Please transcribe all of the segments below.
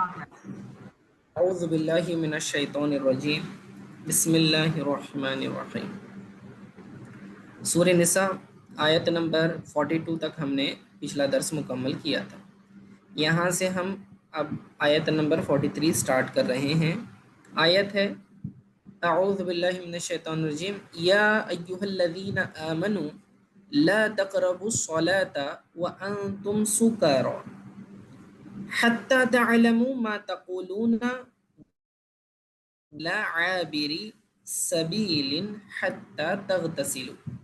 اعوذ باللہ من الشیطان الرجیم بسم اللہ الرحمن الرحیم۔ سورہ نساء آیت نمبر 42 تک ہم نے پچھلا درس مکمل کیا تھا۔ یہاں سے ہم اب آیت نمبر 43 سٹارٹ کر رہے ہیں۔ آیت ہے اعوذ باللہ من الشیطان الرجیم یا ایہا الذین آمنوا لا تقربوا الصلاة وانتم سکارى حتی تعلموا ما تقولون لا عابری سبیل حتی تغتسلوا۔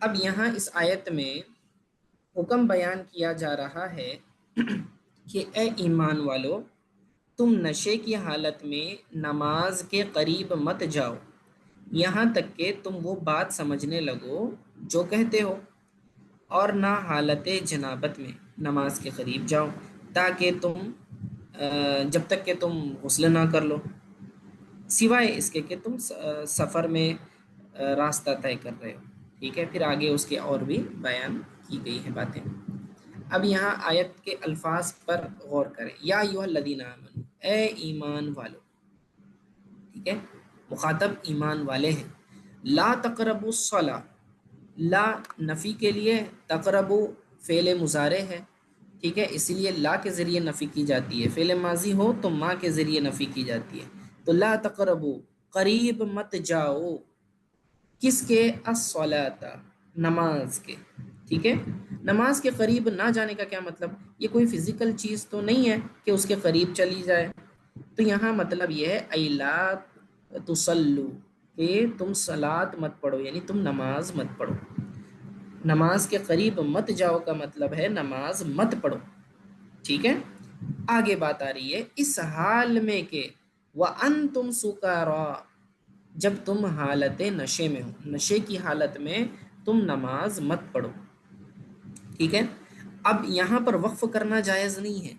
اب یہاں اس آیت میں حکم بیان کیا جا رہا ہے کہ اے ایمان والو، تم نشے کی حالت میں نماز کے قریب مت جاؤ یہاں تک کہ تم وہ بات سمجھنے لگو جو کہتے ہو، اور نہ حالت جنابت میں نماز کے قریب جاؤ تاکہ تم جب تک کہ تم غسل نہ کر لو، سوائے اس کے کہ تم سفر میں راستہ طے کر رہے ہو۔ ٹھیک ہے، پھر آگے اس کے اور بھی بیان کی گئی ہیں باتیں۔ اب یہاں آیت کے الفاظ پر غور کریں۔ یا ایھا الذین آمنوا، اے ایمان والو، ٹھیک ہے، مخاطب ایمان والے ہیں۔ لا تقربوا الصلاۃ، لا نفی کے لیے، تقربوا فعل مضارع ہے، ٹھیک ہے، اسی لیے لا کے ذریعے نفی کی جاتی ہے۔ فعل ماضی ہو تو ما کے ذریعے نفی کی جاتی ہے۔ تو لا تقربوا، قریب مت جاؤ، کس کے؟ الصلاۃ، نماز کے۔ ٹھیک ہے، نماز کے قریب نہ جانے کا کیا مطلب؟ یہ کوئی فزیکل چیز تو نہیں ہے کہ اس کے قریب چلی جائے۔ تو یہاں مطلب یہ ہے ای لا تصلوا، کہ تم صلاۃ مت پڑھو، یعنی تم نماز مت پڑھو۔ نماز کے قریب مت جاؤ کا مطلب ہے نماز مت پڑھو۔ ٹھیک ہے، آگے بات آ رہی ہے اس حال میں کہ وَأَنْتُمْ سُكَارَىٰ، جب تم حالت نشے میں ہو، نشے کی حالت میں تم نماز مت پڑھو۔ ٹھیک ہے، اب یہاں پر وقف کرنا جائز نہیں ہے۔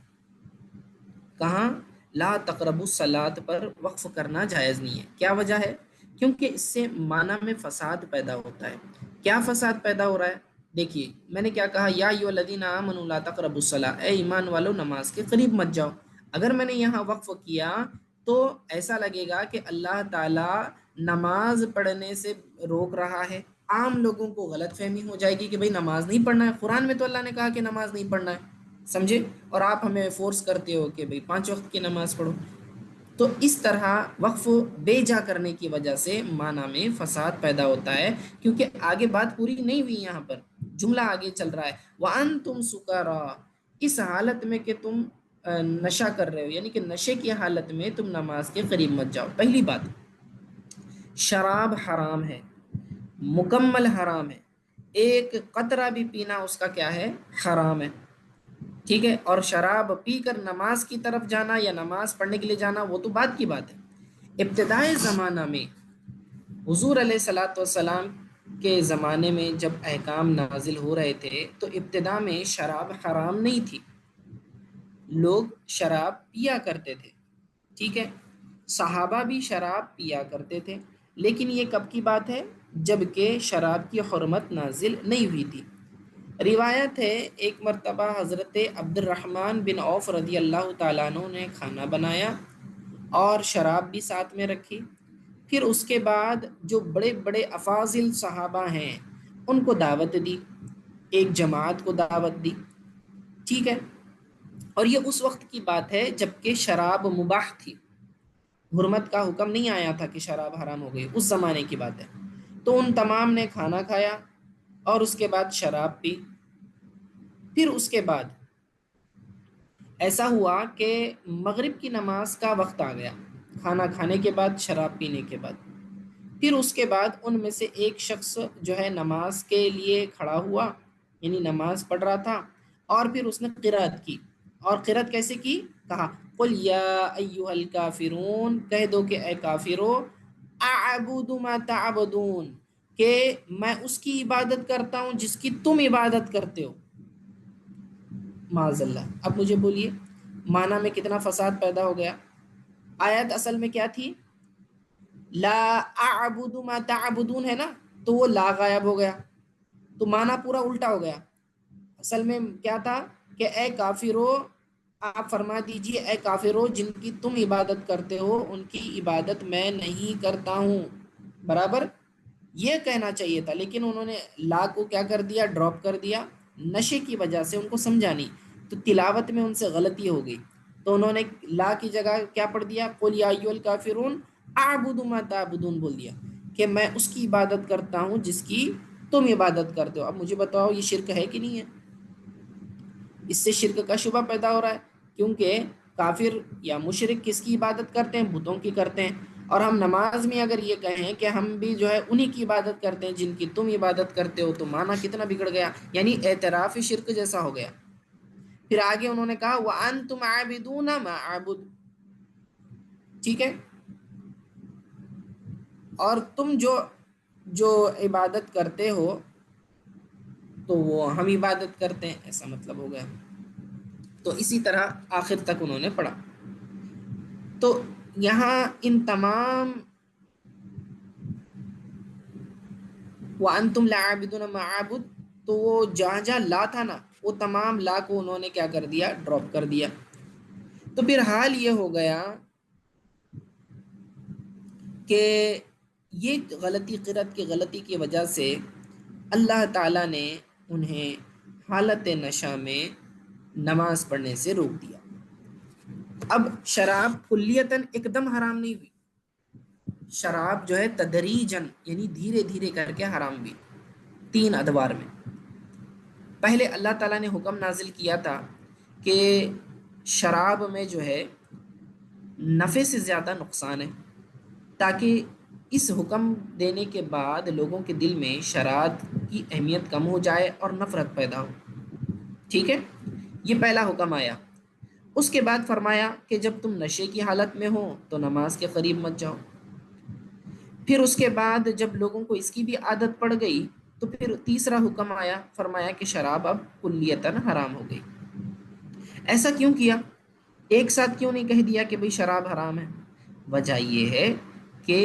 کہاں؟ لا تقربوا الصلاۃ پر وقف کرنا جائز نہیں ہے۔ کیا وجہ ہے؟ کیونکہ اس سے معنی میں فساد پیدا ہوتا ہے۔ کیا فساد پیدا ہو رہا ہے؟ دیکھیے، میں نے کیا کہا؟ یا ایھا الذین آمنوا لا تقربوا الصلاۃ، اے ایمان والو نماز کے قریب مت جاؤ۔ اگر میں نے یہاں وقف کیا تو ایسا لگے گا کہ اللہ تعالیٰ نماز پڑھنے سے روک رہا ہے۔ عام لوگوں کو غلط فہمی ہو جائے گی کہ بھئی نماز نہیں پڑھنا ہے، قرآن میں تو اللہ نے کہا کہ نماز نہیں پڑھنا ہے، سمجھے؟ اور آپ ہمیں فورس کرتے ہو کہ بھئی 5 وقت کی نماز پڑھو۔ تو اس طرح وقف بے جا کرنے کی وجہ سے معنی میں فساد پیدا ہوتا ہے، کیونکہ آگے بات پوری نہیں ہوئی، یہاں پر جملہ آگے چل رہا ہے وَأَنْتُمْ سُكَارَىٰ، اس حالت میں کہ تم نشہ کر رہے ہو، یعنی کہ نشے کی حالت میں تم نماز کے قریب مت جاؤ۔ پہلی بات، شراب حرام ہے، مکمل حرام ہے، ایک قطرہ بھی پینا اس کا کیا ہے؟ حرام ہے۔ ٹھیک ہے، اور شراب پی کر نماز کی طرف جانا یا نماز پڑھنے کے لیے جانا وہ تو بعد کی بات ہے۔ ابتدائی زمانہ میں حضور علیہ الصلاۃ والسلام کے زمانے میں جب احکام نازل ہو رہے تھے تو ابتدا میں شراب حرام نہیں تھی، لوگ شراب پیا کرتے تھے۔ ٹھیک ہے، صحابہ بھی شراب پیا کرتے تھے، لیکن یہ کب کی بات ہے؟ جب کہ شراب کی حرمت نازل نہیں ہوئی تھی۔ روایت ہے ایک مرتبہ حضرت عبد الرحمن بن عوف رضی اللہ تعالیٰ عنہ نے کھانا بنایا اور شراب بھی ساتھ میں رکھی۔ پھر اس کے بعد جو بڑے بڑے افاضل صحابہ ہیں ان کو دعوت دی، ایک جماعت کو دعوت دی۔ ٹھیک ہے، اور یہ اس وقت کی بات ہے جب کہ شراب مباح تھی، حرمت کا حکم نہیں آیا تھا کہ شراب حرام ہو گئی، اس زمانے کی بات ہے۔ تو ان تمام نے کھانا کھایا اور اس کے بعد شراب پی۔ پھر اس کے بعد ایسا ہوا کہ مغرب کی نماز کا وقت آ گیا، کھانا کھانے کے بعد، شراب پینے کے بعد۔ پھر اس کے بعد ان میں سے ایک شخص جو ہے نماز کے لیے کھڑا ہوا، یعنی نماز پڑھ رہا تھا، اور پھر اس نے قرأت کی۔ اور قرأت کیسے کی؟ کہا قل یا ایھا الکافرون، کہہ دو کہ اے کافرو، اعبد ما تعبدون، کہ میں اس کی عبادت کرتا ہوں جس کی تم عبادت کرتے ہو۔ معاذ اللہ۔ اب مجھے بولیے معنی میں کتنا فساد پیدا ہو گیا۔ آیت اصل میں کیا تھی؟ لا اعبد ما تعبدون ہے نا، تو وہ لا غائب ہو گیا، تو معنی پورا الٹا ہو گیا۔ اصل میں کیا تھا کہ اے کافرو، آپ فرما دیجئے اے کافرو جن کی تم عبادت کرتے ہو ان کی عبادت میں نہیں کرتا ہوں، برابر یہ کہنا چاہیے تھا، لیکن انہوں نے لا کو کیا کر دیا، ڈراپ کر دیا، نشے کی وجہ سے ان کو سمجھا نہیں، تو تلاوت میں ان سے غلطی ہو گئی، تو انہوں نے لا کی جگہ کیا پڑھ دیا، قل یا ایھا الکافرون اعبد ما تعبدون بول دیا کہ میں اس کی عبادت کرتا ہوں جس کی تم عبادت کرتے ہو۔ اب مجھے بتاؤ یہ شرک ہے کہ نہیں ہے؟ اس سے شرک کا شبہ پیدا ہو رہا ہے، کیونکہ کافر یا مشرک کس کی عبادت کرتے ہیں؟ بتوں کی کرتے ہیں، اور ہم نماز میں اگر یہ کہیں کہ ہم بھی جو ہے انہی کی عبادت کرتے ہیں جن کی تم عبادت کرتے ہو، تو معنی کتنا بگڑ گیا، یعنی اعتراف شرک جیسا ہو گیا۔ پھر آگے انہوں نے کہا وَأَنْتُمْ عَابِدُونَ مَا أَعْبُدُ، ٹھیک ہے، اور تم جو جو عبادت کرتے ہو تو وہ ہم عبادت کرتے ہیں، ایسا مطلب ہو گیا۔ تو اسی طرح آخر تک انہوں نے پڑھا۔ تو یہاں ان تمام وَأَنْتُمْ لَعَابِدُونَ مَا أَعْبُدُ، تو وہ جہاں جہاں لا تھا نا، وہ تمام لا کو انہوں نے کیا کر دیا، ڈراپ کر دیا۔ تو پھر حال یہ ہو گیا کہ یہ غلطی، قرأت کی غلطی کی وجہ سے اللہ تعالیٰ نے انہیں حالت نشہ میں نماز پڑھنے سے روک دیا۔ اب شراب کلیتاً ایک دم حرام نہیں ہوئی، شراب جو ہے تدریجاً یعنی دھیرے دھیرے کر کے حرام ہوئی، 3 ادوار میں۔ پہلے اللہ تعالیٰ نے حکم نازل کیا تھا کہ شراب میں جو ہے نفع سے زیادہ نقصان ہے، تاکہ اس حکم دینے کے بعد لوگوں کے دل میں شراب کی اہمیت کم ہو جائے اور نفرت پیدا ہو، ٹھیک ہے، یہ پہلا حکم آیا۔ اس کے بعد فرمایا کہ جب تم نشے کی حالت میں ہو تو نماز کے قریب مت جاؤ۔ پھر اس کے بعد جب لوگوں کو اس کی بھی عادت پڑ گئی تو پھر تیسرا حکم آیا، فرمایا کہ شراب اب کلیتاً حرام ہو گئی۔ ایسا کیوں کیا؟ ایک ساتھ کیوں نہیں کہہ دیا کہ بھئی شراب حرام ہے؟ وجہ یہ ہے کہ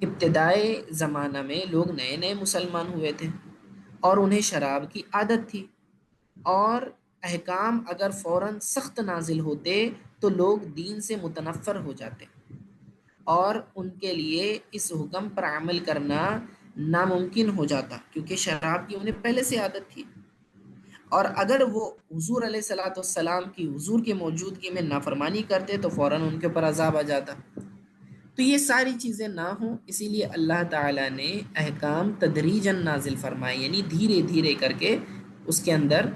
ابتدائے زمانہ میں لوگ نئے نئے مسلمان ہوئے تھے اور انہیں شراب کی عادت تھی، اور احکام اگر فوراً سخت نازل ہوتے تو لوگ دین سے متنفر ہو جاتے، اور ان کے لیے اس حکم پر عمل کرنا ناممکن ہو جاتا، کیونکہ شراب کی انہیں پہلے سے عادت تھی، اور اگر وہ حضور علیہ الصلوۃ والسلام کی حضور کی موجودگی میں نافرمانی کرتے تو فوراً ان کے اوپر عذاب آ جاتا۔ تو یہ ساری چیزیں نہ ہوں، اسی لیے اللہ تعالیٰ نے احکام تدریجاً نازل فرمائے، یعنی دھیرے دھیرے کر کے اس کے اندر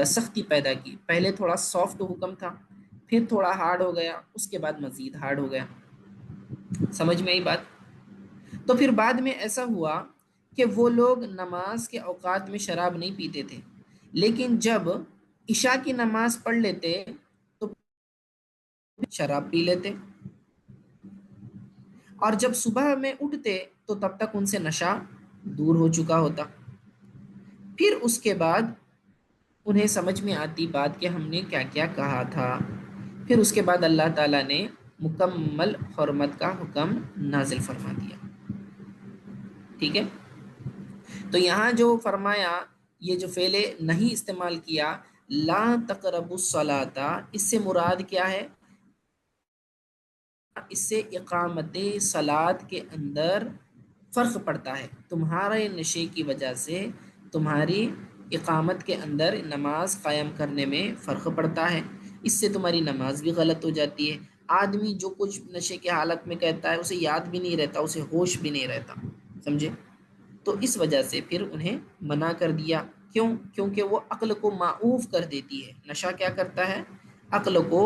سختی پیدا کی۔ پہلے تھوڑا سافٹ حکم تھا، پھر تھوڑا ہارڈ ہو گیا، اس کے بعد مزید ہارڈ ہو گیا۔ سمجھ میں آئی بات؟ تو پھر بعد میں ایسا ہوا کہ وہ لوگ نماز کے اوقات میں شراب نہیں پیتے تھے، لیکن جب عشاء کی نماز پڑھ لیتے تو شراب پی لیتے، اور جب صبح میں اٹھتے تو تب تک ان سے نشہ دور ہو چکا ہوتا۔ پھر اس کے بعد انہیں سمجھ میں آتی بات کہ ہم نے کیا کیا کہا تھا، پھر اس کے بعد اللہ تعالیٰ نے مکمل حرمت کا حکم نازل فرما دیا، ٹھیک ہے۔ تو یہاں جو فرمایا، یہ جو فعل نہیں استعمال کیا لا تقربوا الصلاۃ، اس سے مراد کیا ہے؟ اس سے اقامت صلاۃ کے اندر فرق پڑتا ہے، تمہارے نشے کی وجہ سے تمہاری اقامت کے اندر نماز قائم کرنے میں فرق پڑتا ہے، اس سے تمہاری نماز بھی غلط ہو جاتی ہے۔ آدمی جو کچھ نشے کی حالت میں کہتا ہے اسے یاد بھی نہیں رہتا، اسے ہوش بھی نہیں رہتا، سمجھے؟ تو اس وجہ سے پھر انہیں منع کر دیا، کیوں؟ کیونکہ وہ عقل کو معوف کر دیتی ہے، نشہ کیا کرتا ہے؟ عقل کو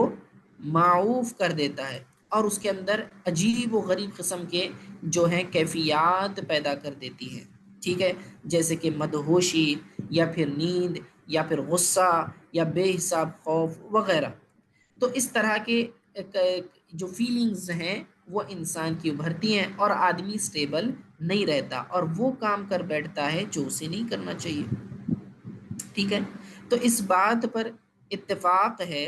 معوف کر دیتا ہے، اور اس کے اندر عجیب و غریب قسم کے جو ہیں کیفیات پیدا کر دیتی ہے، ٹھیک ہے، جیسے کہ مدہوشی، یا پھر نیند، یا پھر غصہ، یا بے حساب خوف وغیرہ۔ تو اس طرح کے جو فیلنگز ہیں وہ انسان کی ابھرتی ہیں، اور آدمی سٹیبل نہیں رہتا، اور وہ کام کر بیٹھتا ہے جو اسے نہیں کرنا چاہیے، ٹھیک ہے۔ تو اس بات پر اتفاق ہے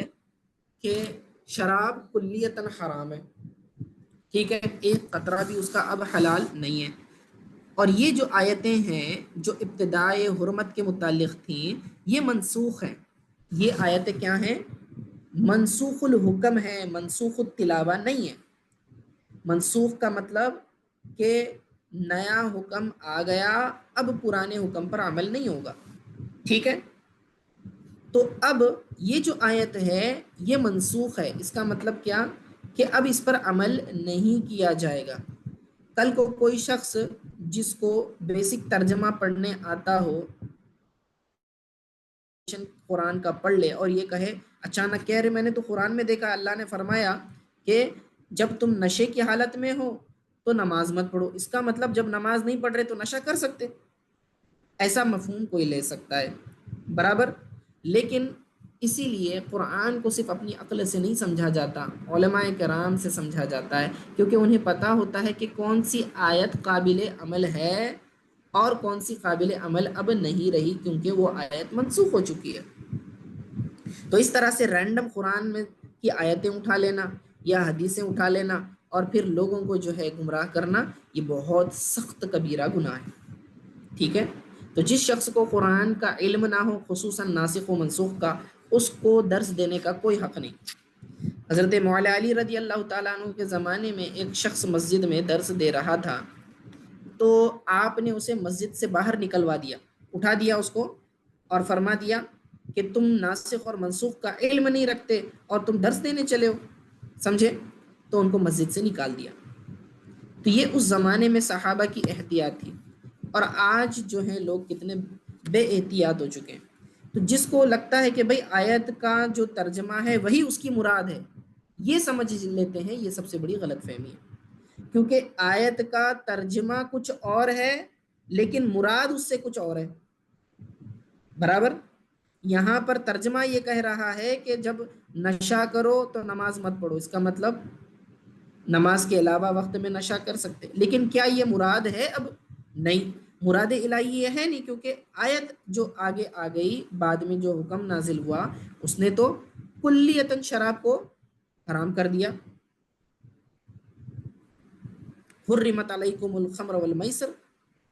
کہ شراب کلیتاً حرام ہے، ٹھیک ہے، ایک قطرہ بھی اس کا اب حلال نہیں ہے۔ اور یہ جو آیتیں ہیں جو ابتدائے حرمت کے متعلق تھیں یہ منسوخ ہیں. یہ آیتیں کیا ہیں؟ منسوخ الحکم ہے، منسوخ التلاوہ نہیں ہے. منسوخ کا مطلب کہ نیا حکم آ گیا، اب پرانے حکم پر عمل نہیں ہوگا. ٹھیک ہے، تو اب یہ جو آیت ہے یہ منسوخ ہے. اس کا مطلب کیا کہ اب اس پر عمل نہیں کیا جائے گا. کل کو کوئی شخص جس کو بیسک ترجمہ پڑھنے آتا ہو قرآن کا پڑھ لے اور یہ کہے اچانک کہہ رہے میں نے تو قرآن میں دیکھا اللہ نے فرمایا کہ جب تم نشے کی حالت میں ہو تو نماز مت پڑھو، اس کا مطلب جب نماز نہیں پڑھ رہے تو نشہ کر سکتے، ایسا مفہوم کوئی لے سکتا ہے. برابر. لیکن اسی لیے قرآن کو صرف اپنی عقل سے نہیں سمجھا جاتا، علماء کرام سے سمجھا جاتا ہے، کیونکہ انہیں پتہ ہوتا ہے کہ کون سی آیت قابل عمل ہے اور کون سی قابل عمل اب نہیں رہی، کیونکہ وہ آیت منسوخ ہو چکی ہے. تو اس طرح سے رینڈم قرآن میں کی آیتیں اٹھا لینا یا حدیثیں اٹھا لینا اور پھر لوگوں کو جو ہے گمراہ کرنا، یہ بہت سخت کبیرہ گناہ ہے. ٹھیک ہے، تو جس شخص کو قرآن کا علم نہ ہو، خصوصاً ناسخ و منسوخ کا، اس کو درس دینے کا کوئی حق نہیں. حضرت مولا علی رضی اللہ تعالیٰ عنہ کے زمانے میں ایک شخص مسجد میں درس دے رہا تھا، تو آپ نے اسے مسجد سے باہر نکلوا دیا، اٹھا دیا اس کو اور فرما دیا کہ تم ناسخ اور منسوخ کا علم نہیں رکھتے اور تم درس دینے چلے ہو. سمجھے؟ تو ان کو مسجد سے نکال دیا. تو یہ اس زمانے میں صحابہ کی احتیاط تھی، اور آج جو ہیں لوگ کتنے بے احتیاط ہو چکے ہیں. تو جس کو لگتا ہے کہ بھئی آیت کا جو ترجمہ ہے وہی اس کی مراد ہے، یہ سمجھ لیتے ہیں، یہ سب سے بڑی غلط فہمی ہے. کیونکہ آیت کا ترجمہ کچھ اور ہے لیکن مراد اس سے کچھ اور ہے. برابر. یہاں پر ترجمہ یہ کہہ رہا ہے کہ جب نشہ کرو تو نماز مت پڑھو، اس کا مطلب نماز کے علاوہ وقت میں نشہ کر سکتے، لیکن کیا یہ مراد ہے؟ اب نہیں، مراد الہی یہ ہے نہیں، کیونکہ آیت جو آگے آ گئی بعد میں جو حکم نازل ہوا اس نے تو کلیتاً شراب کو حرام کر دیا. حرمت علیکم الخمر والمیسر،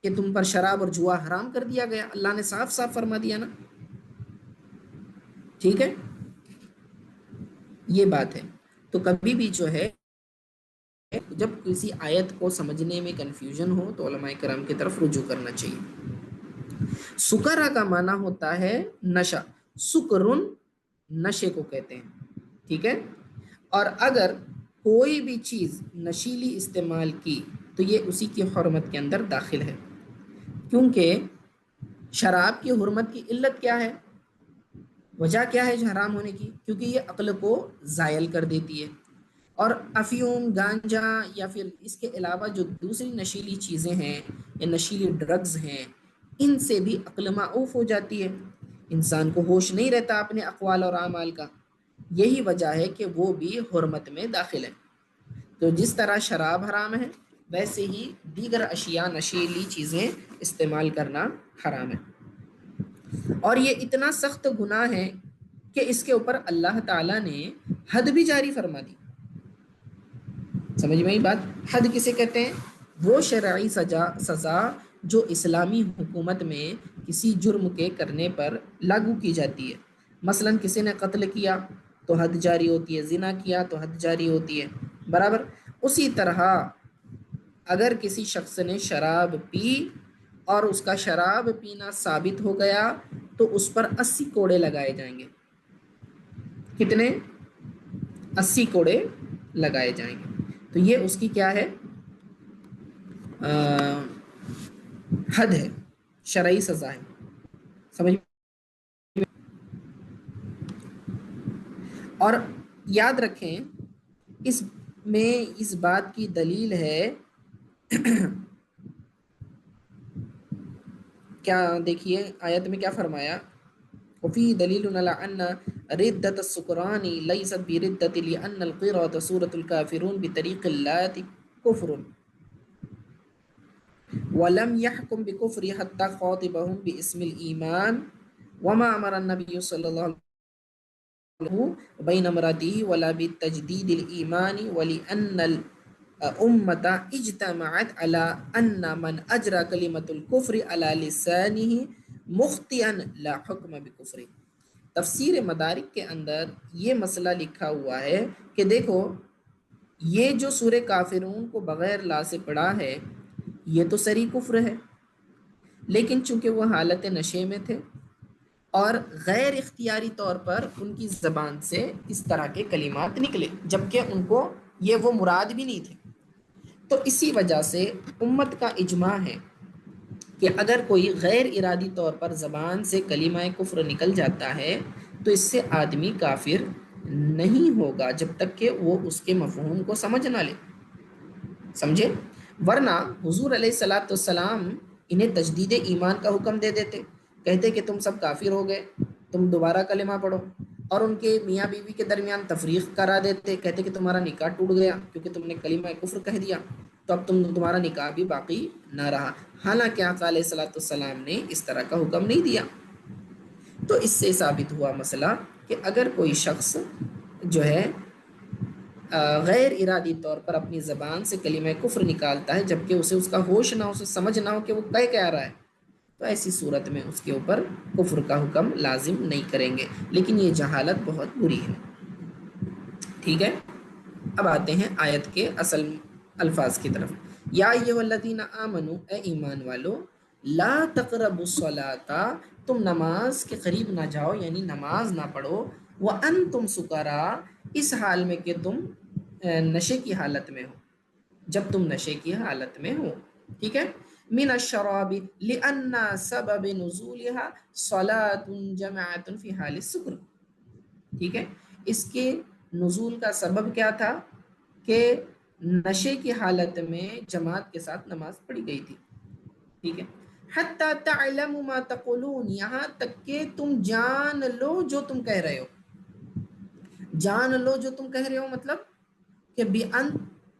کہ تم پر شراب اور جوا حرام کر دیا گیا، اللہ نے صاف صاف فرما دیا نا. ٹھیک ہے، یہ بات ہے. تو کبھی بھی جو ہے جب کسی آیت کو سمجھنے میں کنفیوژن ہو تو علماء کرام کی طرف رجوع کرنا چاہیے. سکرہ کا معنی ہوتا ہے نشہ، سکرن نشے کو کہتے ہیں. ٹھیک ہے، اور اگر کوئی بھی چیز نشیلی استعمال کی تو یہ اسی کی حرمت کے اندر داخل ہے. کیونکہ شراب کی حرمت کی علت کیا ہے؟ وجہ کیا ہے حرام ہونے کی؟ کیونکہ یہ عقل کو زائل کر دیتی ہے. اور افیون، گانجا یا پھر اس کے علاوہ جو دوسری نشیلی چیزیں ہیں یا نشیلی ڈرگز ہیں، ان سے بھی عقل معوف ہو جاتی ہے، انسان کو ہوش نہیں رہتا اپنے اقوال اور اعمال کا. یہی وجہ ہے کہ وہ بھی حرمت میں داخل ہے. تو جس طرح شراب حرام ہے ویسے ہی دیگر اشیاء نشیلی چیزیں استعمال کرنا حرام ہے. اور یہ اتنا سخت گناہ ہے کہ اس کے اوپر اللہ تعالیٰ نے حد بھی جاری فرما دی. سمجھ میں بات؟ حد کسے کہتے ہیں؟ وہ شرعی سزا جو اسلامی حکومت میں کسی جرم کے کرنے پر لاگو کی جاتی ہے. مثلا کسی نے قتل کیا تو حد جاری ہوتی ہے، زنا کیا تو حد جاری ہوتی ہے. برابر. اسی طرح اگر کسی شخص نے شراب پی اور اس کا شراب پینا ثابت ہو گیا تو اس پر 80 کوڑے لگائے جائیں گے. کتنے؟ 80 کوڑے لگائے جائیں گے. تو یہ اس کی کیا ہے؟ حد ہے، شرعی سزا ہے. سمجھ؟ اور یاد رکھیں اس میں اس بات کی دلیل ہے کیا؟ دیکھیے آیت میں کیا فرمایا، وفي دلیل على ان ردت السکران لیست بردت لان القراءة سورة الكافرون بطریق اللات کفر ولم يحكم بكفر حتى خاطبهم باسم الإيمان وما أمر النبي صلى الله عليه وسلم بين امراته ولا بتجديد الإيمان ولأن امتا اجتمعت علی ان من اجرا کلمۃ الکفر علی لسانہ مخطئا لا حکم بکفر۔ تفسیر مدارک کے اندر یہ مسئلہ لکھا ہوا ہے کہ دیکھو یہ جو سورہ کافرون کو بغیر لا سے پڑھا ہے یہ تو صریح کفر ہے، لیکن چونکہ وہ حالت نشے میں تھے اور غیر اختیاری طور پر ان کی زبان سے اس طرح کے کلمات نکلے جبکہ ان کو یہ وہ مراد بھی نہیں تھے، تو اسی وجہ سے امت کا اجماع ہے کہ اگر کوئی غیر ارادی طور پر زبان سے کلمہ کفر نکل جاتا ہے تو اس سے آدمی کافر نہیں ہوگا جب تک کہ وہ اس کے مفہوم کو سمجھ نہ لے، سمجھے؟ ورنہ حضور علیہ الصلاۃ والسلام انہیں تجدید ایمان کا حکم دے دیتے، کہتے کہ تم سب کافر ہو گئے، تم دوبارہ کلمہ پڑھو، اور ان کے میاں بیوی کے درمیان تفریق کرا دیتے، کہتے کہ تمہارا نکاح ٹوٹ گیا کیونکہ تم نے کلمہ کفر کہہ دیا، تو اب تمہارا نکاح بھی باقی نہ رہا، حالانکہ آقا علیہ الصلاۃ والسلام نے اس طرح کا حکم نہیں دیا۔ تو اس سے ثابت ہوا مسئلہ کہ اگر کوئی شخص جو ہے غیر ارادی طور پر اپنی زبان سے کلمہ کفر نکالتا ہے جبکہ اسے اس کا ہوش نہ ہو، اسے سمجھ نہ ہو کہ وہ کہہ رہا ہے، تو ایسی صورت میں اس کے اوپر کفر کا حکم لازم نہیں کریں گے، لیکن یہ جہالت بہت بری ہے۔ ٹھیک ہے، اب آتے ہیں آیت کے اصل الفاظ کی طرف۔ یا ایھا الذین آمنوا، اے ایمان والو، لا تقربوا الصلاۃ، تم نماز کے قریب نہ جاؤ، یعنی نماز نہ پڑھو، وانتم سکارا، اس حال میں کہ تم نشے کی حالت میں ہو، جب تم نشے کی حالت میں ہو، ٹھیک ہے، من الشراب لأن سبب نزولها صلاۃ جماعۃ فی حال السکر، ٹھیک ہے، اس کے نزول کا سبب کیا تھا کہ نشے کی حالت میں جماعت کے ساتھ نماز پڑھی گئی تھی، ٹھیک ہے، حتی تعلموا ما تقولون، یہاں تک کہ تم جان لو جو تم کہہ رہے ہو، جان لو جو تم کہہ رہے ہو مطلب کہ بِأَن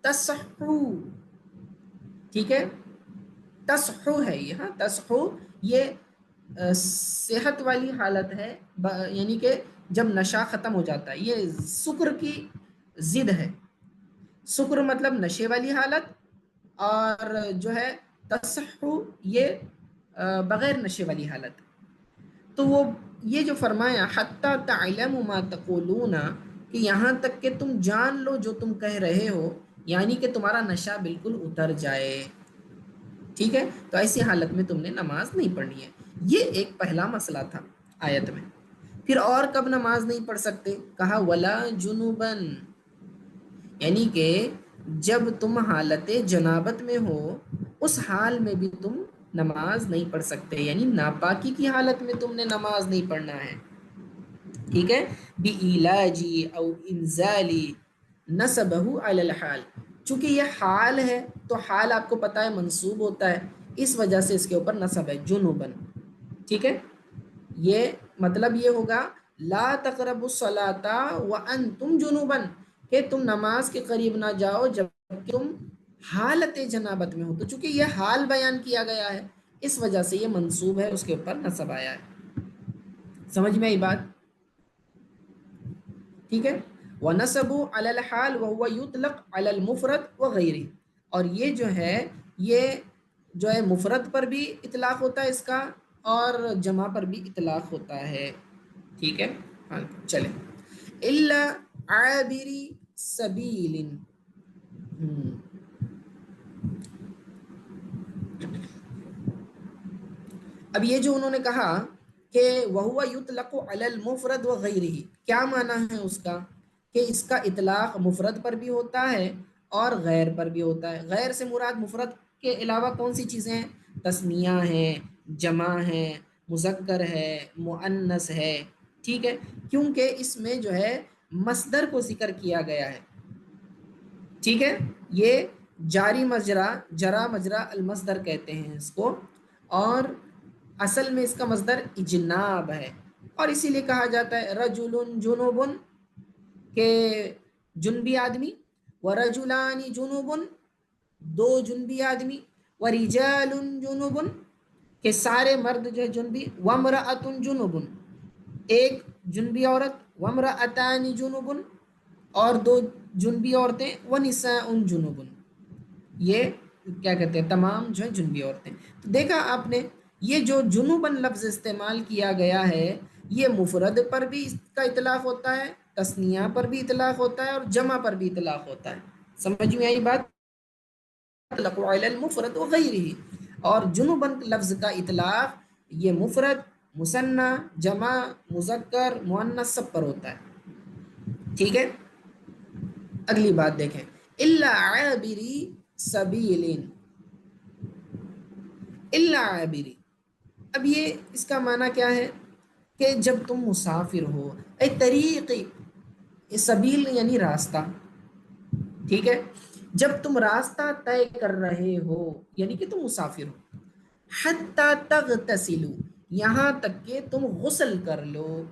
تصحو، ٹھیک ہے، تصحو ہے یہاں، تصحو یہ صحت والی حالت ہے، یعنی کہ جب نشہ ختم ہو جاتا ہے، یہ سکر کی ضد ہے، سکر مطلب نشے والی حالت، اور جو ہے تصحو یہ بغیر نشے والی حالت، تو وہ یہ جو فرمایا حتی تعلموا ما تقولون، کہ یہاں تک کہ تم جان لو جو تم کہہ رہے ہو، یعنی کہ تمہارا نشہ بالکل اتر جائے، ٹھیک ہے، تو ایسی حالت میں تم نے نماز نہیں پڑھنی ہے۔ یہ ایک پہلا مسئلہ تھا آیت میں۔ پھر اور کب نماز نہیں پڑھ سکتے؟ کہا ولا جنوبن، یعنی کہ جب تم حالت جنابت میں ہو اس حال میں بھی تم نماز نہیں پڑھ سکتے، یعنی ناپاکی کی حالت میں تم نے نماز نہیں پڑھنا ہے، ٹھیک ہے، بِإِلَاجِ او انزالی نصبہ علی الحال، چونکہ یہ حال ہے تو حال آپ کو پتہ ہے منصوب ہوتا ہے، اس وجہ سے اس کے اوپر نصب ہے جنوبن، ٹھیک ہے، یہ مطلب یہ ہوگا لا تقربوا الصلاۃ وانتم جنوبا، کہ تم نماز کے قریب نہ جاؤ جب تم حالت جنابت میں ہو، تو چونکہ یہ حال بیان کیا گیا ہے اس وجہ سے یہ منصوب ہے، اس کے اوپر نصب آیا ہے، سمجھ میں آئی بات؟ ٹھیک ہے، وَنَصَبُوا عَلَى الْحَالِ وَهُوَ يُطْلَقُ عَلَى الْمُفْرَدِ وَغَيْرِهِ، اور یہ جو ہے مفرد پر بھی اطلاق ہوتا ہے اس کا، اور جمع پر بھی اطلاق ہوتا ہے، ٹھیک ہے، ہاں چلیں، إِلَّا عَابِرِ سَبِيلٍ، اب یہ جو انہوں نے کہا کہ وَهُوَ يُطْلَقُ عَلَى الْمُفْرَدِ وَغَيْرِهِ، کیا معنی ہے اس کا؟ کہ اس کا اطلاق مفرد پر بھی ہوتا ہے اور غیر پر بھی ہوتا ہے۔ غیر سے مراد مفرد کے علاوہ کون سی چیزیں ہیں؟ تثنیہ ہیں، جمع ہے، مذکر ہے، مؤنث ہے، ٹھیک ہے، کیونکہ اس میں جو ہے مصدر کو ذکر کیا گیا ہے، ٹھیک ہے، یہ جاری مجرا، جرا مجرا المصدر کہتے ہیں اس کو، اور اصل میں اس کا مصدر اجناب ہے، اور اسی لیے کہا جاتا ہے رجل جنوب، کہ جنبی آدمی، ورجلان جنوب، دو جنبی آدمی، ورجال جنوب، کہ سارے مرد جو ہے جنبی، وامرأۃ جنوب، ایک جنبی عورت، وامرأتان جنوب، اور دو جنبی عورتیں، ونساء جنوب، یہ کیا کہتے ہیں تمام جو ہے جنبی عورتیں. تو دیکھا آپ نے یہ جو جنوباً لفظ استعمال کیا گیا ہے یہ مفرد پر بھی اس کا اطلاق ہوتا ہے، تثنیہ پر بھی اطلاق ہوتا ہے اور جمع پر بھی اطلاق ہوتا ہے. سمجھ میں آئی بات؟ اطلق علی المفرد وغیرہ. اور جنوباً لفظ کا اطلاق یہ مفرد، مثنی، جمع، مذکر، مؤنث سب پر ہوتا ہے. ٹھیک ہے. اگلی بات دیکھیں، الا عابری سبیل، الا عابری. اب یہ اس کا معنی کیا ہے کہ جب تم مسافر ہو، اے طریق، سبیل یعنی راستہ. ٹھیک ہے. جب تم راستہ طے کر رہے ہو یعنی کہ تم مسافر ہو، حتی تغتسلوا، یہاں تک کہ تم غسل کر لو.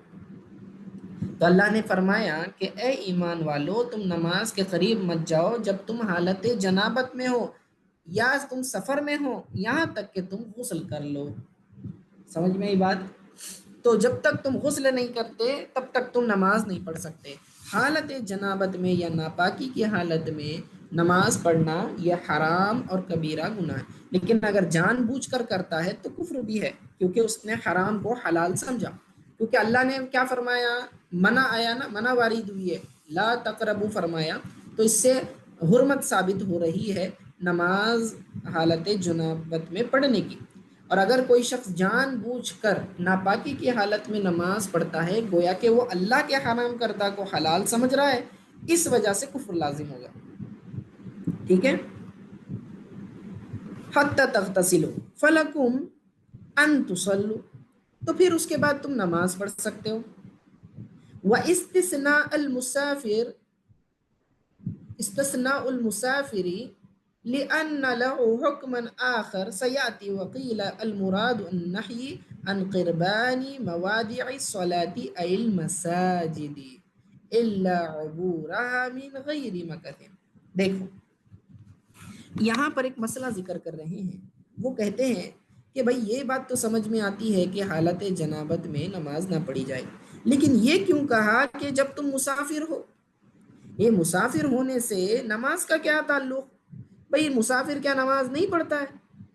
تو اللہ نے فرمایا کہ اے ایمان والو تم نماز کے قریب مت جاؤ جب تم حالت جنابت میں ہو یا تم سفر میں ہو، یہاں تک کہ تم غسل کر لو. سمجھ میں یہ بات؟ تو جب تک تم غسل نہیں کرتے تب تک تم نماز نہیں پڑھ سکتے. حالت جنابت میں یا ناپاکی کی حالت میں نماز پڑھنا یہ حرام اور کبیرہ گناہ ہے. لیکن اگر جان بوجھ کر کرتا ہے تو کفر بھی ہے، کیونکہ اس نے حرام کو حلال سمجھا. کیونکہ اللہ نے کیا فرمایا، منع آیا نا، منع وارد ہوئی ہے، لا تقربو فرمایا. تو اس سے حرمت ثابت ہو رہی ہے نماز حالت جنابت میں پڑھنے کی. اور اگر کوئی شخص جان بوجھ کر ناپاکی کی حالت میں نماز پڑھتا ہے گویا کہ وہ اللہ کے حرام کردہ کو حلال سمجھ رہا ہے، اس وجہ سے کفر لازم ہوگا. ٹھیک ہے. حتی تغتسلوا فلکم ان تصلوا، تو پھر اس کے بعد تم نماز پڑھ سکتے ہو. واستثناء المسافر، استثناء المسافر لأن له حكما آخر سيأتي. وقيل المراد النحي عن قربان موادع الصلاة أي المساجد إلا عبورها من غير مكث. دیکھو یہاں پر ایک مسئلہ ذکر کر رہے ہیں. وہ کہتے ہیں کہ بھئی یہ بات تو سمجھ میں آتی ہے کہ حالت جنابت میں نماز نہ پڑھی جائے، لیکن یہ کیوں کہا کہ جب تم مسافر ہو؟ یہ مسافر ہونے سے نماز کا کیا تعلق؟ بھئی مسافر کیا نماز نہیں پڑھتا ہے؟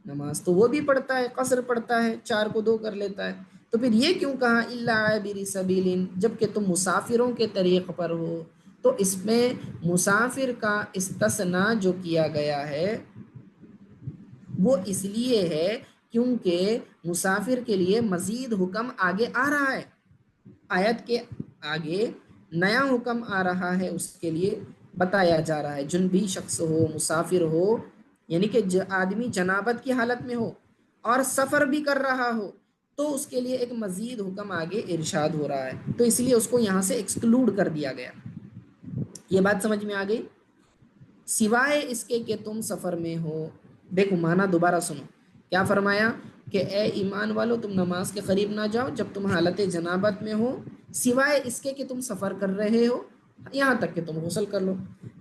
نماز تو وہ بھی پڑھتا ہے، قصر پڑھتا ہے، 4 کو 2 کر لیتا ہے. تو پھر یہ کیوں کہا الا عابر سبیل، جب کہ تم مسافروں کے طریق پر ہو؟ تو اس میں مسافر کا استثناء جو کیا گیا ہے وہ اس لیے ہے کیونکہ مسافر کے لیے مزید حکم آگے آ رہا ہے. آیت کے آگے نیا حکم آ رہا ہے، اس کے لیے بتایا جا رہا ہے. جنبی شخص ہو، مسافر ہو، یعنی کہ آدمی جنابت کی حالت میں ہو اور سفر بھی کر رہا ہو تو اس کے لیے ایک مزید حکم آگے ارشاد ہو رہا ہے. تو اس لیے اس کو یہاں سے ایکسکلوڈ کر دیا گیا. یہ بات سمجھ میں آ گئی؟ سوائے اس کے کہ تم سفر میں ہو. دیکھو معنی دوبارہ سنو. کیا فرمایا کہ اے ایمان والو تم نماز کے قریب نہ جاؤ جب تم حالت جنابت میں ہو، سوائے اس کے کہ تم سفر کر رہے ہو، یہاں تک کہ تم غسل کر لو.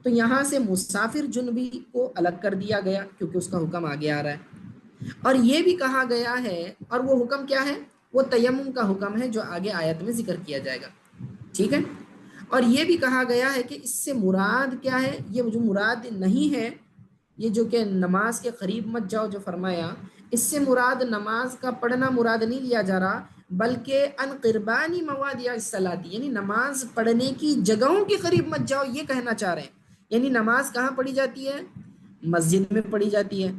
تو یہاں سے مسافر جنبی کو الگ کر دیا گیا کیونکہ اس کا حکم آگے آ رہا ہے. اور یہ بھی کہا گیا ہے، اور وہ حکم کیا ہے؟ وہ تیمم کا حکم ہے جو آگے آیت میں ذکر کیا جائے گا. ٹھیک ہے. اور یہ بھی کہا گیا ہے کہ اس سے مراد کیا ہے؟ یہ جو مراد نہیں ہے، یہ جو کہ نماز کے قریب مت جاؤ جو فرمایا، اس سے مراد نماز کا پڑھنا مراد نہیں لیا جا رہا، بلکہ ان قربانی موادع الصلاۃ، یعنی نماز پڑھنے کی جگہوں کے قریب مت جاؤ یہ کہنا چاہ رہے ہیں. یعنی نماز کہاں پڑھی جاتی ہے؟ مسجد میں پڑھی جاتی ہے.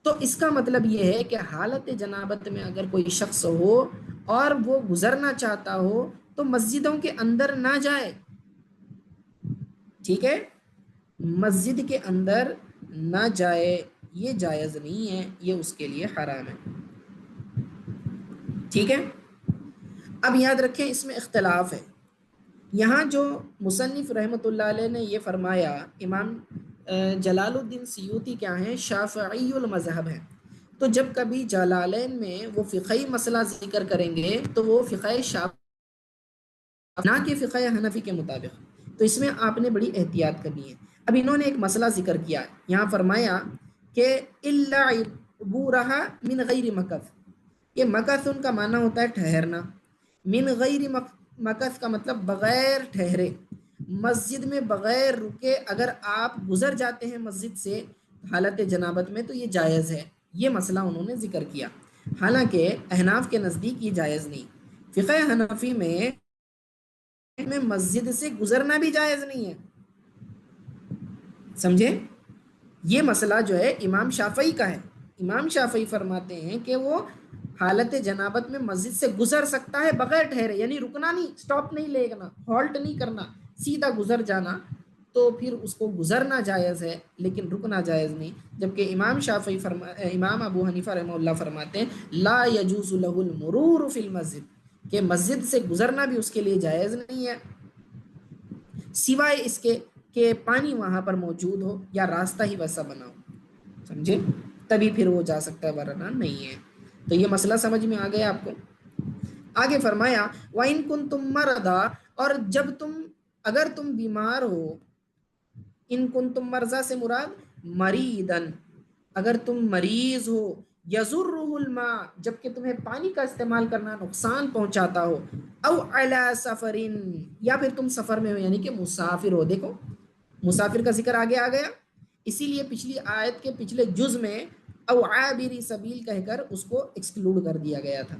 تو اس کا مطلب یہ ہے کہ حالت جنابت میں اگر کوئی شخص ہو اور وہ گزرنا چاہتا ہو تو مسجدوں کے اندر نہ جائے. ٹھیک ہے. مسجد کے اندر نہ جائے، یہ جائز نہیں ہے، یہ اس کے لیے حرام ہے. ٹھیک ہے. اب یاد رکھیں اس میں اختلاف ہے. یہاں جو مصنف رحمۃ اللہ علیہ نے یہ فرمایا، امام جلال الدین سیوطی کیا ہیں؟ شافعی المذہب ہیں. تو جب کبھی جلالین میں وہ فقہی مسئلہ ذکر کریں گے تو وہ فقہ شافعی نہ کہ فقہ حنفی کے مطابق. تو اس میں آپ نے بڑی احتیاط کرنی ہے. اب انہوں نے ایک مسئلہ ذکر کیا، یہاں فرمایا کہ الا عبورہا من غیر مکث. یہ مکث ان کا معنی ہوتا ہے ٹھہرنا. من غیر مکث کا مطلب بغیر ٹھہرے، مسجد میں بغیر رکے اگر آپ گزر جاتے ہیں مسجد سے حالت جنابت میں تو یہ جائز ہے، یہ مسئلہ انہوں نے ذکر کیا، حالانکہ احناف کے نزدیک یہ جائز نہیں۔ فقہ حنفی میں مسجد سے گزرنا بھی جائز نہیں ہے، سمجھے؟ یہ مسئلہ جو ہے امام شافعی کا ہے، امام شافعی فرماتے ہیں کہ وہ حالت جنابت میں مسجد سے گزر سکتا ہے بغیر ٹھہرے، یعنی رکنا نہیں، سٹاپ نہیں لینا، ہالٹ نہیں کرنا، سیدھا گزر جانا، تو پھر اس کو گزرنا جائز ہے لیکن رکنا جائز نہیں۔ جبکہ امام ابو حنیفہ رحمہ اللہ فرماتے ہیں لا یجوز له المرور فی المسجد، کہ مسجد سے گزرنا بھی اس کے لیے جائز نہیں ہے، سوائے اس کے کہ پانی وہاں پر موجود ہو یا راستہ ہی ویسا بنا ہو، سمجھے؟ تبھی پھر وہ جا سکتا ہے، ورنہ نہیں ہے۔ تو یہ مسئلہ سمجھ میں آ گیا آپ کو؟ آگے فرمایا وَإِن كُنتُم مَرْضَىٰ، اور جب اگر تم بیمار ہو، ان کنتم مرضى سے مراد مریدن، اگر تم مریض ہو، یضرہ الماء، جبکہ تمہیں پانی کا استعمال کرنا نقصان پہنچاتا ہو، او علی سفر، یا پھر تم سفر میں ہو یعنی کہ مسافر ہو۔ دیکھو مسافر کا ذکر آگے آ گیا، اسی لیے پچھلی آیت کے پچھلے جز میں او عابری سبیل کہہ کر اس کو ایکسکلوڈ کر دیا گیا تھا،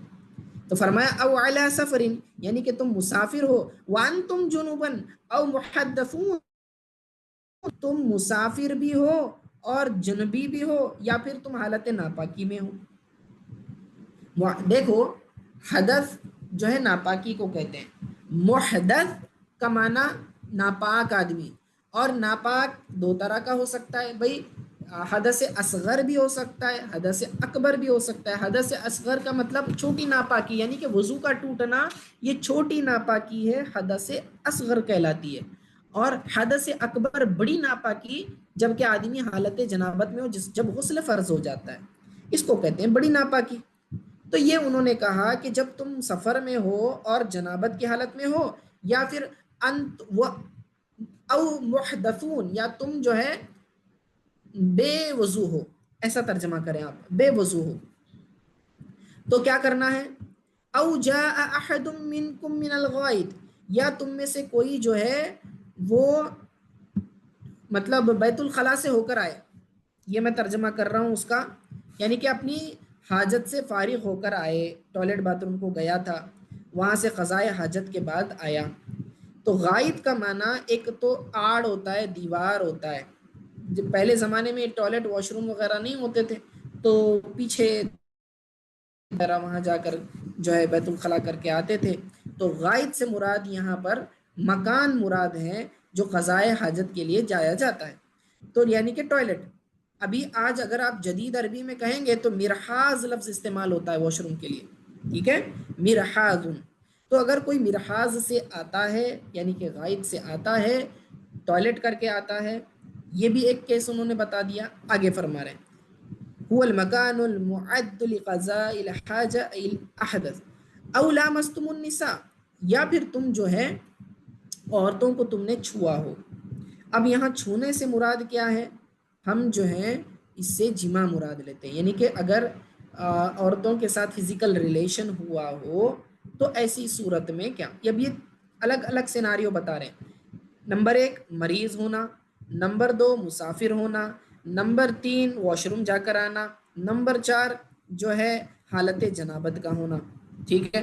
تو فرمایا او علی سفر یعنی کہ تم مسافر ہو، وانتم جنوبن او محدثون، تم مسافر بھی ہو اور جنبی بھی ہو، یا پھر تم حالت ناپاکی میں ہو۔ دیکھو حدث جو ہے ناپاکی کو کہتے ہیں، محدث کا معنی ناپاک آدمی، اور ناپاک دو طرح کا ہو سکتا ہے بھائی، حدث اصغر بھی ہو سکتا ہے، حدث اکبر بھی ہو سکتا ہے۔ حدث اصغر کا مطلب چھوٹی ناپاکی، یعنی کہ وضو کا ٹوٹنا یہ چھوٹی ناپاکی ہے، حدث اصغر کہلاتی ہے، اور حدث اکبر بڑی ناپاکی جبکہ آدمی حالت جنابت میں ہو، جب غسل فرض ہو جاتا ہے، اس کو کہتے ہیں بڑی ناپاکی۔ تو یہ انہوں نے کہا کہ جب تم سفر میں ہو اور جنابت کی حالت میں ہو، یا پھر انت او محدثون، یا تم جو ہے بے وضو ہو، ایسا ترجمہ کریں آپ، بے وضو ہو، تو کیا کرنا ہے؟ او جاء احد منکم من الغائط، یا تم میں سے کوئی جو ہے وہ مطلب بیت الخلاء سے ہو کر آئے، یہ میں ترجمہ کر رہا ہوں اس کا، یعنی کہ اپنی حاجت سے فارغ ہو کر آئے، ٹوائلٹ باتھ روم کو گیا تھا، وہاں سے قضائے حاجت کے بعد آیا۔ تو غائط کا معنی ایک تو آڑ ہوتا ہے، دیوار ہوتا ہے، جب پہلے زمانے میں ٹوائلٹ واش روم وغیرہ نہیں ہوتے تھے تو پیچھے وہاں جا کر جو ہے بیت الخلاء کر کے آتے تھے، تو غائط سے مراد یہاں پر مکان مراد ہے جو قضائے حاجت کے لیے جایا جاتا ہے، تو یعنی کہ ٹوائلٹ۔ ابھی آج اگر آپ جدید عربی میں کہیں گے تو مرحاض لفظ استعمال ہوتا ہے واش روم کے لیے، ٹھیک ہے، مرحاض۔ تو اگر کوئی مرحاض سے آتا ہے یعنی کہ غائط سے آتا ہے، ٹوائلٹ کر کے آتا ہے، یہ بھی ایک کیس انہوں نے بتا دیا۔ آگے فرما رہے ہیں هو المكان المعد لقضاء الحاجة الاحدث او لامستم النساء، یا پھر تم جو ہے عورتوں کو تم نے چھوا ہو۔ اب یہاں چھونے سے مراد کیا ہے؟ ہم جو ہے اس سے جمع مراد لیتے ہیں، یعنی کہ اگر عورتوں کے ساتھ فزیکل ریلیشن ہوا ہو تو ایسی صورت میں کیا، اب یہ الگ الگ سیناریو بتا رہے ہیں۔ نمبر 1 مریض ہونا، نمبر 2 مسافر ہونا، نمبر 3 واش روم جا کر آنا، نمبر 4 جو ہے حالت جنابت کا ہونا، ٹھیک ہے،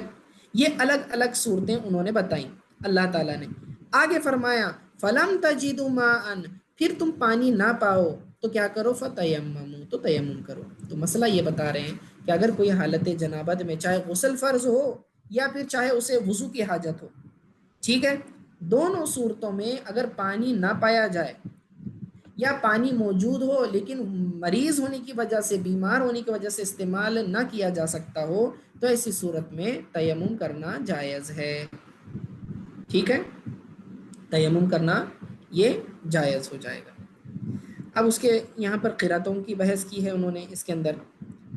یہ الگ الگ صورتیں انہوں نے بتائیں اللہ تعالیٰ نے۔ آگے فرمایا فَلَمْ تَجِدُوا مَاءً، پھر تم پانی نہ پاؤ تو کیا کرو؟ فَتَيَمَّمُوا، تو تیمم کرو۔ تو مسئلہ یہ بتا رہے ہیں کہ اگر کوئی حالت جنابت میں چاہے غسل فرض ہو یا پھر چاہے اسے وضو کی حاجت ہو، ٹھیک ہے، دونوں صورتوں میں اگر پانی نہ پایا جائے یا پانی موجود ہو لیکن مریض ہونے کی وجہ سے، بیمار ہونے کی وجہ سے استعمال نہ کیا جا سکتا ہو، تو ایسی صورت میں تیمم کرنا جائز ہے، ٹھیک ہے، تیمم کرنا یہ جائز ہو جائے گا۔ اب اس کے یہاں پر قراتوں کی بحث کی ہے انہوں نے، اس کے اندر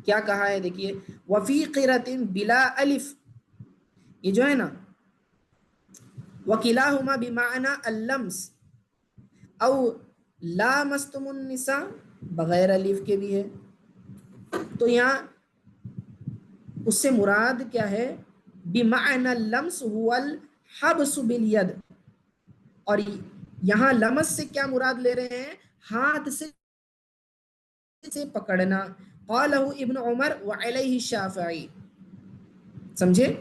کیا کہا ہے دیکھیے، وفی قرات بلا الف، یہ جو ہے نا وکلاہما بمعنی اللمس او لامستم النساء، بغیر الف کے بھی ہے، تو یہاں اس سے مراد کیا ہے؟ بمعنی اللمس هو الحبس بالید، اور یہاں لمس سے کیا مراد لے رہے ہیں؟ ہاتھ سے سے پکڑنا. قالہ ابن عمر وعلیہ الشافعی. سمجھے؟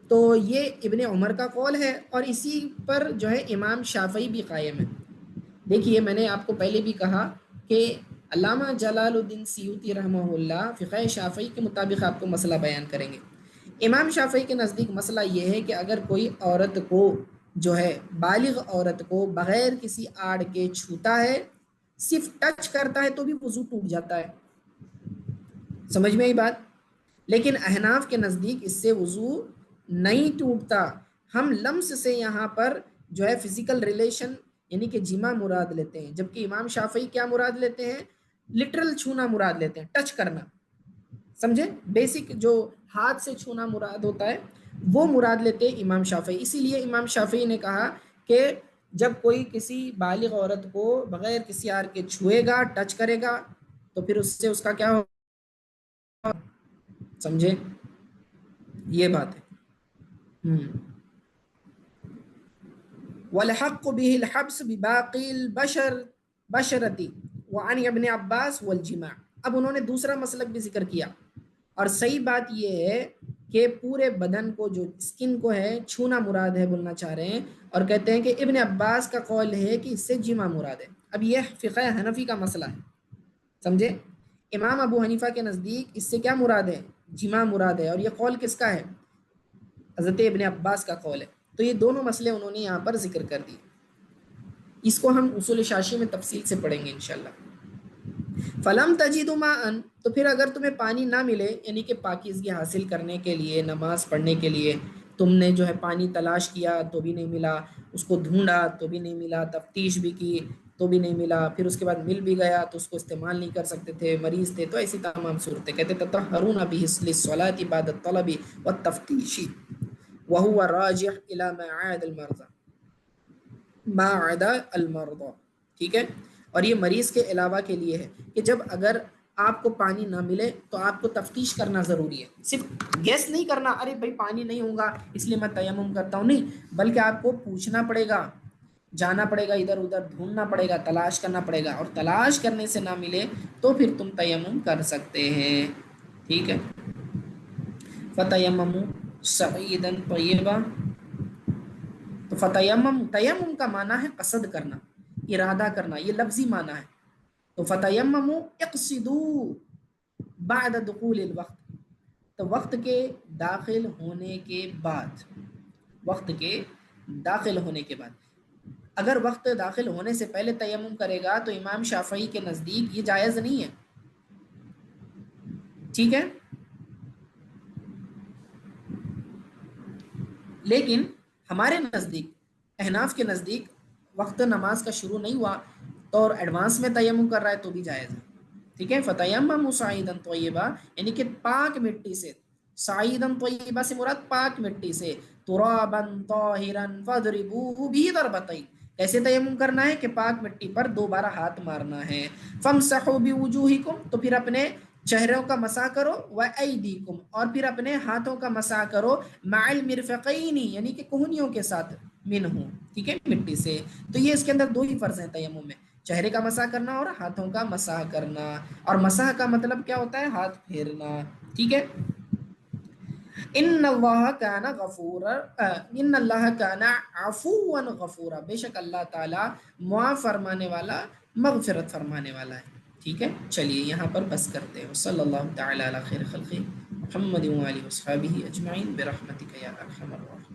تو یہ ابن عمر کا قول ہے اور اسی پر جو ہے امام شافعی بھی قائم ہے. دیکھیے میں نے آپ کو پہلے بھی کہا کہ علامہ جلال الدین سیوطی رحمہ اللہ فقہ شافعی کے مطابق آپ کو مسئلہ بیان کریں گے. امام شافعی کے نزدیک مسئلہ یہ ہے کہ اگر کوئی عورت کو جو ہے بالغ عورت کو بغیر کسی آڑ کے چھوتا ہے، صرف ٹچ کرتا ہے تو بھی وضو ٹوٹ جاتا ہے. سمجھ میں آئی بات؟ لیکن احناف کے نزدیک اس سے وضو نہیں ٹوٹتا. ہم لمس سے یہاں پر جو ہے فزیکل ریلیشن یعنی کہ جمع مراد لیتے ہیں، جبکہ امام شافعی کیا مراد لیتے ہیں؟ لٹرل چھونا مراد لیتے ہیں، ٹچ کرنا. سمجھے؟ بیسک جو ہاتھ سے چھونا مراد ہوتا ہے وہ مراد لیتے ہیں امام شافعی. اسی لیے امام شافعی نے کہا کہ جب کوئی کسی بالغ عورت کو بغیر کسی آر کے چھوئے گا، ٹچ کرے گا، تو پھر اس سے اس کا کیا ہوگا. سمجھے؟ یہ بات ہے. والحق به الحبس بباقی بشرتی وعن ابن عباس والجماع. اب انہوں نے دوسرا مسلک بھی ذکر کیا، اور صحیح بات یہ ہے کہ پورے بدن کو جو اسکن کو ہے چھونا مراد ہے بولنا چاہ رہے ہیں، اور کہتے ہیں کہ ابن عباس کا قول ہے کہ اس سے جمع مراد ہے. اب یہ فقہ حنفی کا مسئلہ ہے. سمجھے؟ امام ابو حنیفہ کے نزدیک اس سے کیا مراد ہے؟ جمع مراد ہے. اور یہ قول کس کا ہے؟ حضرت ابن عباس کا قول ہے. تو یہ دونوں مسئلے انہوں نے یہاں پر ذکر کر دیے. اس کو ہم اصول شاشی میں تفصیل سے پڑھیں گے انشاءاللہ. فلم تجدوا ماء، تو پھر اگر تمہیں پانی نہ ملے، یعنی کہ پاکیزگی حاصل کرنے کے لیے، نماز پڑھنے کے لیے تم نے جو ہے پانی تلاش کیا تو بھی نہیں ملا، اس کو ڈھونڈا تو بھی نہیں ملا، تفتیش بھی کی تو بھی نہیں ملا، پھر اس کے بعد مل بھی گیا تو اس کو استعمال نہیں کر سکتے تھے، مریض تھے، تو ایسی تمام صورتیں کہتے تطہرون به للصلاة بعد الطلب والتفتیش وهو راجح الى ما عاد المرضى ما عدا المرضى. ٹھیک ہے؟ اور یہ مریض کے علاوہ کے لیے ہے کہ جب اگر آپ کو پانی نہ ملے تو آپ کو تفتیش کرنا ضروری ہے. صرف گیس نہیں کرنا ارے بھائی پانی نہیں ہوگا اس لیے میں تیمم کرتا ہوں، نہیں، بلکہ آپ کو پوچھنا پڑے گا، جانا پڑے گا، ادھر ادھر ڈھونڈنا پڑے گا، تلاش کرنا پڑے گا، اور تلاش کرنے سے نہ ملے تو پھر تم تیمم کر سکتے ہیں. ٹھیک ہے؟ فتیمموا صعیدا طیبا. تو فتیمم، تیمم کا معنی ہے قصد کرنا، ارادہ کرنا، یہ لفظی معنی ہے. تو فتیمموا اقصدوا بعد دخول الوقت، تو وقت کے داخل ہونے کے بعد، وقت کے داخل ہونے کے بعد. اگر وقت داخل ہونے سے پہلے تیمم کرے گا تو امام شافعی کے نزدیک یہ جائز نہیں ہے. ٹھیک ہے؟ لیکن ہمارے نزدیک، احناف کے نزدیک، وقت نماز کا شروع نہیں ہوا تو اور ایڈوانس میں تیمم کر رہا ہے تو بھی جائز ہے. ٹھیک ہے؟ فتیمموا صعیدا طیبا یعنی کہ پاک مٹی سے، صعیدا طیبا سے مراد پاک مٹی سے، ترابا طاہرا فاضربوه به ضربتين. کیسے تیمم کرنا ہے کہ پاک مٹی پر دوبارہ ہاتھ مارنا ہے. فامسحوا بوجوہکم، تو پھر اپنے چہروں کا مسح کرو، وَأَيْدِيكُمْ، اور پھر اپنے ہاتھوں کا مسح کرو، مع المرفقین یعنی کہ کہنیوں کے ساتھ، منہ، ٹھیک ہے، مٹی سے. تو یہ اس کے اندر دو ہی فرض ہیں تیمم میں، چہرے کا مسح کرنا اور ہاتھوں کا مسح کرنا. اور مسح کا مطلب کیا ہوتا ہے؟ ہاتھ پھیرنا. ٹھیک ہے؟ ان اللہ کان غفورا، ان اللہ کان عفوا غفورا، بے شک اللہ تعالی معاف فرمانے والا، مغفرت فرمانے والا ہے. ٹھیک ہے؟ چلیے یہاں پر بس کرتے ہیں. صلی اللہ تعالی علی خیر خلقہ محمد و آلہ وصحبہ اجمعین برحمتک یا ارحم الراحمین.